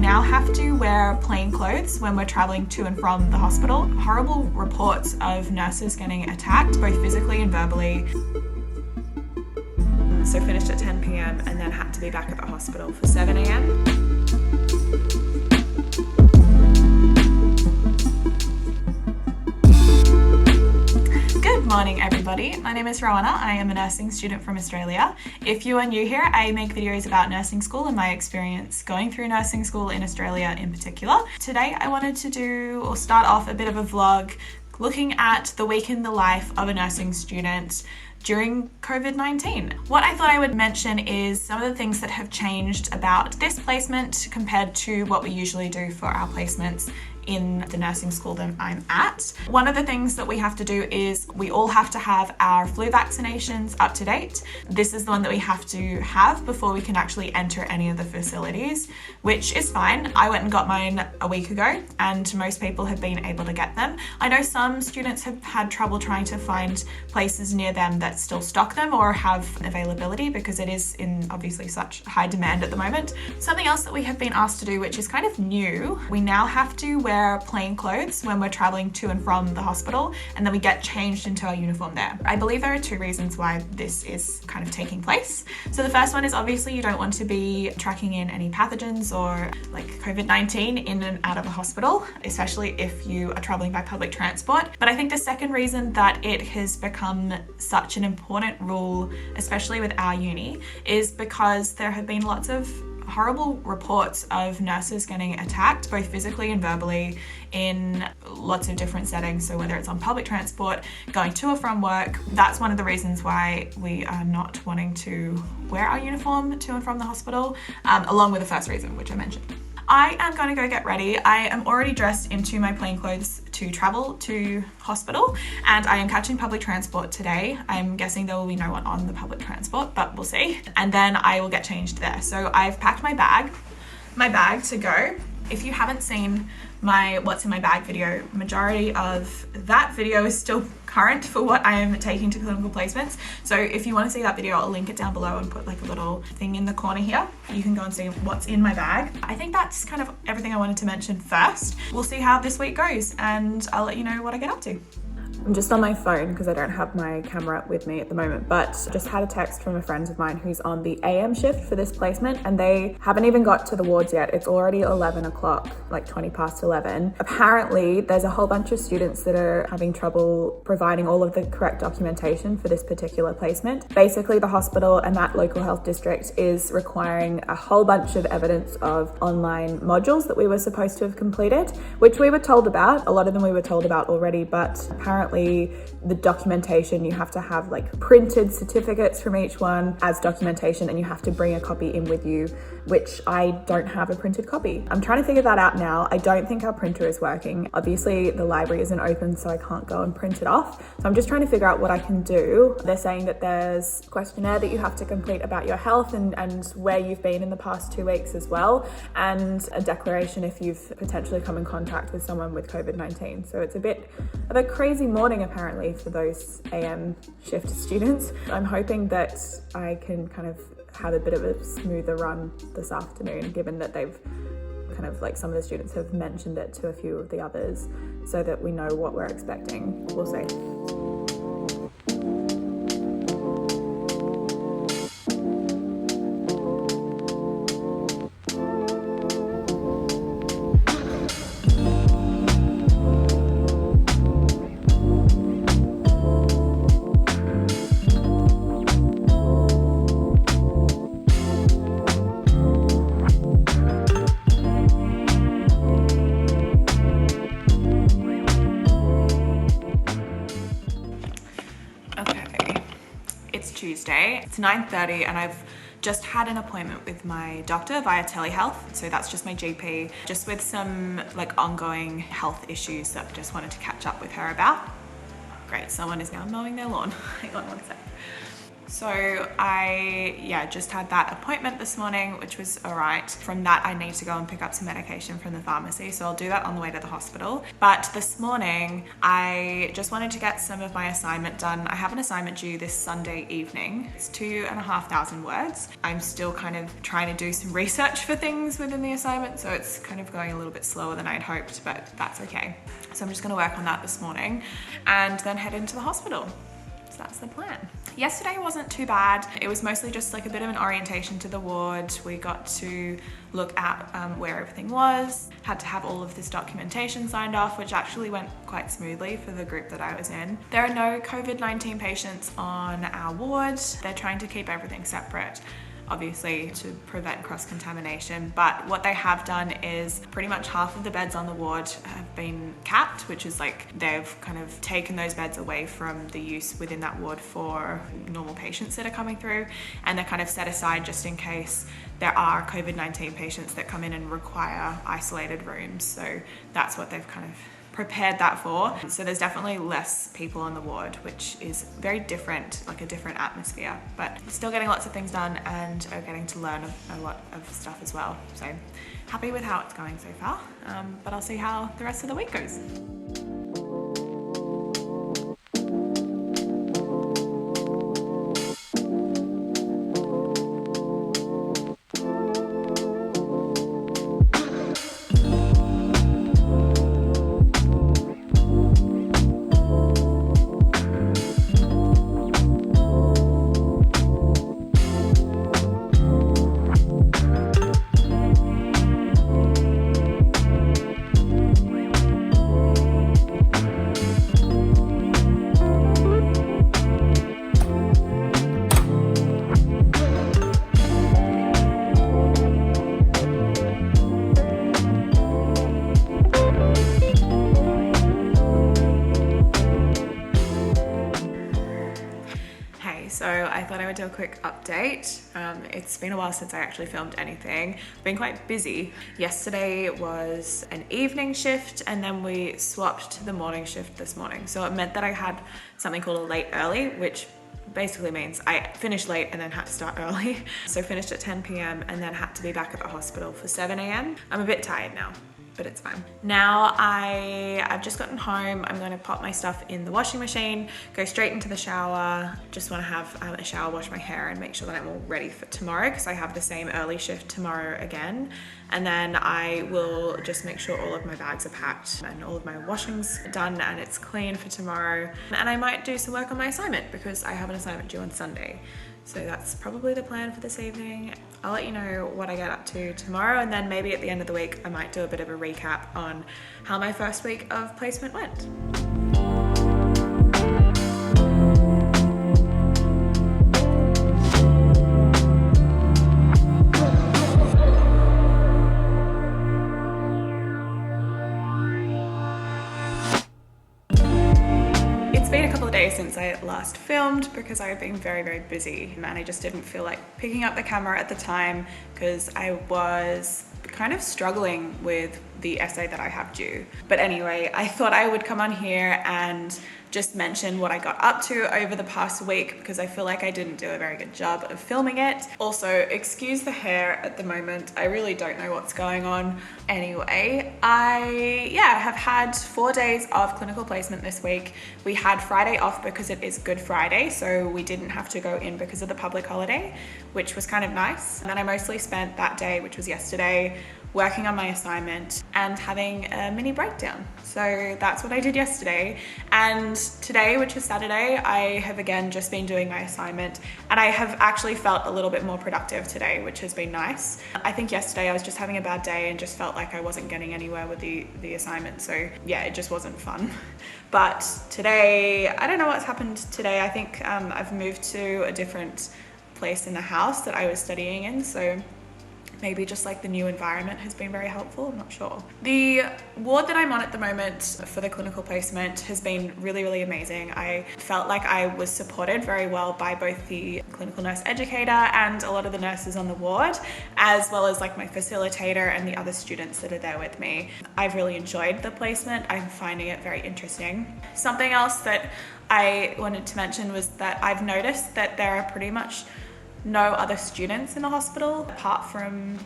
now have to wear plain clothes when we're traveling to and from the hospital. Horrible reports of nurses getting attacked, both physically and verbally. So finished at 10 p.m. and then had to be back at the hospital for 7 a.m. Good morning everybody, my name is Rowana. I am a nursing student from Australia. If you are new here, I make videos about nursing school and my experience going through nursing school in Australia in particular. Today I wanted to start off a bit of a vlog looking at the week in the life of a nursing student during COVID-19. What I thought I would mention is some of the things that have changed about this placement compared to what we usually do for our placements in the nursing school that I'm at. One of the things that we have to do is we all have to have our flu vaccinations up to date. This is the one that we have to have before we can actually enter any of the facilities, which is fine. I went and got mine a week ago and most people have been able to get them. I know some students have had trouble trying to find places near them that still stock them or have availability because it is in obviously such high demand at the moment. Something else that we have been asked to do, which is kind of new, we now have to wear plain clothes when we're traveling to and from the hospital, and then we get changed into our uniform there. I believe there are two reasons why this is kind of taking place. So the first one is obviously you don't want to be tracking in any pathogens or like COVID-19 in and out of the hospital, especially if you are traveling by public transport. But I think the second reason that it has become such an important rule, especially with our uni, is because there have been lots of horrible reports of nurses getting attacked, both physically and verbally, in lots of different settings. So whether it's on public transport, going to or from work, that's one of the reasons why we are not wanting to wear our uniform to and from the hospital, along with the first reason, which I mentioned. I am going to go get ready. I am already dressed into my plain clothes to travel to hospital, and I am catching public transport today. I'm guessing there will be no one on the public transport, but we'll see. And then I will get changed there. So I've packed my bag to go. If you haven't seen my what's in my bag video, majority of that video is still current for what I am taking to clinical placements. So if you want to see that video, I'll link it down below and put like a little thing in the corner here. You can go and see what's in my bag. I think that's kind of everything I wanted to mention first. We'll see how this week goes and I'll let you know what I get up to. I'm just on my phone because I don't have my camera with me at the moment, but just had a text from a friend of mine who's on the AM shift for this placement and they haven't even got to the wards yet. It's already 11 o'clock, like 20 past 11. Apparently there's a whole bunch of students that are having trouble providing all of the correct documentation for this particular placement. Basically the hospital and that local health district is requiring a whole bunch of evidence of online modules that we were supposed to have completed, which we were told about. A lot of them we were told about already, but apparently the documentation, you have to have like printed certificates from each one as documentation and you have to bring a copy in with you, which I don't have a printed copy. I'm trying to figure that out now. I don't think our printer is working. Obviously the library isn't open so I can't go and print it off. So I'm just trying to figure out what I can do. They're saying that there's a questionnaire that you have to complete about your health and where you've been in the past 2 weeks as well, and a declaration if you've potentially come in contact with someone with COVID-19. So it's a bit of a crazy morning apparently for those AM shift students. I'm hoping that I can kind of have a bit of a smoother run this afternoon, given that they've kind of like some of the students have mentioned it to a few of the others so that we know what we're expecting. We'll see. Tuesday. It's 9:30 and I've just had an appointment with my doctor via telehealth. So that's just my GP, just with some like ongoing health issues that I just wanted to catch up with her about. Great, someone is now mowing their lawn. Hang on one sec. So I just had that appointment this morning, which was all right. From that, I need to go and pick up some medication from the pharmacy, so I'll do that on the way to the hospital. But this morning, I just wanted to get some of my assignment done. I have an assignment due this Sunday evening. It's 2,500 words. I'm still kind of trying to do some research for things within the assignment, so it's kind of going a little bit slower than I'd hoped, but that's okay. So I'm just gonna work on that this morning and then head into the hospital. So that's the plan. Yesterday wasn't too bad. It was mostly just like a bit of an orientation to the ward. We got to look at where everything was, had to have all of this documentation signed off, which actually went quite smoothly for the group that I was in. There are no COVID-19 patients on our ward. They're trying to keep everything separate, obviously to prevent cross-contamination, but what they have done is pretty much half of the beds on the ward have been capped, which is like they've kind of taken those beds away from the use within that ward for normal patients that are coming through, and they're kind of set aside just in case there are COVID-19 patients that come in and require isolated rooms. So that's what they've kind of prepared that for. So there's definitely less people on the ward, which is very different, like a different atmosphere, but still getting lots of things done and getting to learn a lot of stuff as well. So happy with how it's going so far, but I'll see how the rest of the week goes. So I thought I would do a quick update. It's been a while since I actually filmed anything. I've been quite busy. Yesterday was an evening shift and then we swapped to the morning shift this morning. So it meant that I had something called a late early, which basically means I finished late and then had to start early. So finished at 10 p.m. and then had to be back at the hospital for 7 a.m. I'm a bit tired now, but it's fine. Now I've just gotten home. I'm gonna pop my stuff in the washing machine, go straight into the shower. Just wanna have a shower, wash my hair and make sure that I'm all ready for tomorrow because I have the same early shift tomorrow again. And then I will just make sure all of my bags are packed and all of my washing's done and it's clean for tomorrow. And I might do some work on my assignment because I have an assignment due on Sunday. So that's probably the plan for this evening. I'll let you know what I get up to tomorrow, and then maybe at the end of the week, I might do a bit of a recap on how my first week of placement went. Since I last filmed because I've been very busy and I just didn't feel like picking up the camera at the time because I was kind of struggling with the essay that I have due. But anyway, I thought I would come on here and just mention what I got up to over the past week because I feel like I didn't do a very good job of filming it. Also, excuse the hair at the moment. I really don't know what's going on. Anyway, I have had 4 days of clinical placement this week. We had Friday off because it is Good Friday, so we didn't have to go in because of the public holiday, which was kind of nice. And then I mostly spent that day, which was yesterday, working on my assignment and having a mini breakdown. So that's what I did yesterday. And today, which is Saturday, I have again just been doing my assignment and I have actually felt a little bit more productive today, which has been nice. I think yesterday I was just having a bad day and just felt like I wasn't getting anywhere with the assignment. So yeah, it just wasn't fun. But today, I don't know what's happened today. I think I've moved to a different place in the house that I was studying in. So maybe just like the new environment has been very helpful, I'm not sure. The ward that I'm on at the moment for the clinical placement has been really amazing. I felt like I was supported very well by both the clinical nurse educator and a lot of the nurses on the ward, as well as like my facilitator and the other students that are there with me. I've really enjoyed the placement. I'm finding it very interesting. Something else that I wanted to mention was that I've noticed that there are pretty much no other students in the hospital apart from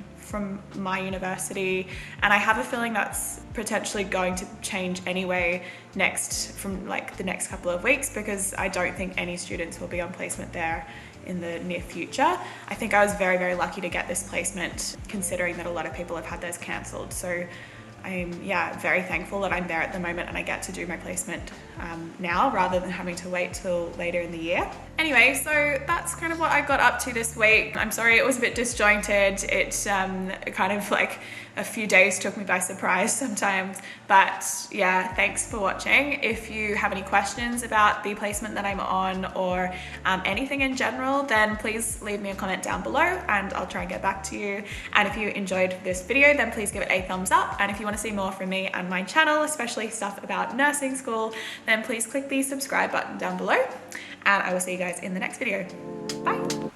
my university, and I have a feeling that's potentially going to change anyway from like the next couple of weeks, because I don't think any students will be on placement there in the near future. I think I was very lucky to get this placement, considering that a lot of people have had theirs cancelled. So I'm very thankful that I'm there at the moment and I get to do my placement now rather than having to wait till later in the year. Anyway, so that's kind of what I got up to this week. I'm sorry it was a bit disjointed. It kind of like a few days took me by surprise sometimes, but yeah, thanks for watching. If you have any questions about the placement that I'm on or anything in general, then please leave me a comment down below and I'll try and get back to you. And if you enjoyed this video, then please give it a thumbs up. And if you want to see more from me and my channel, especially stuff about nursing school, then please click the subscribe button down below. And I will see you guys in the next video. Bye.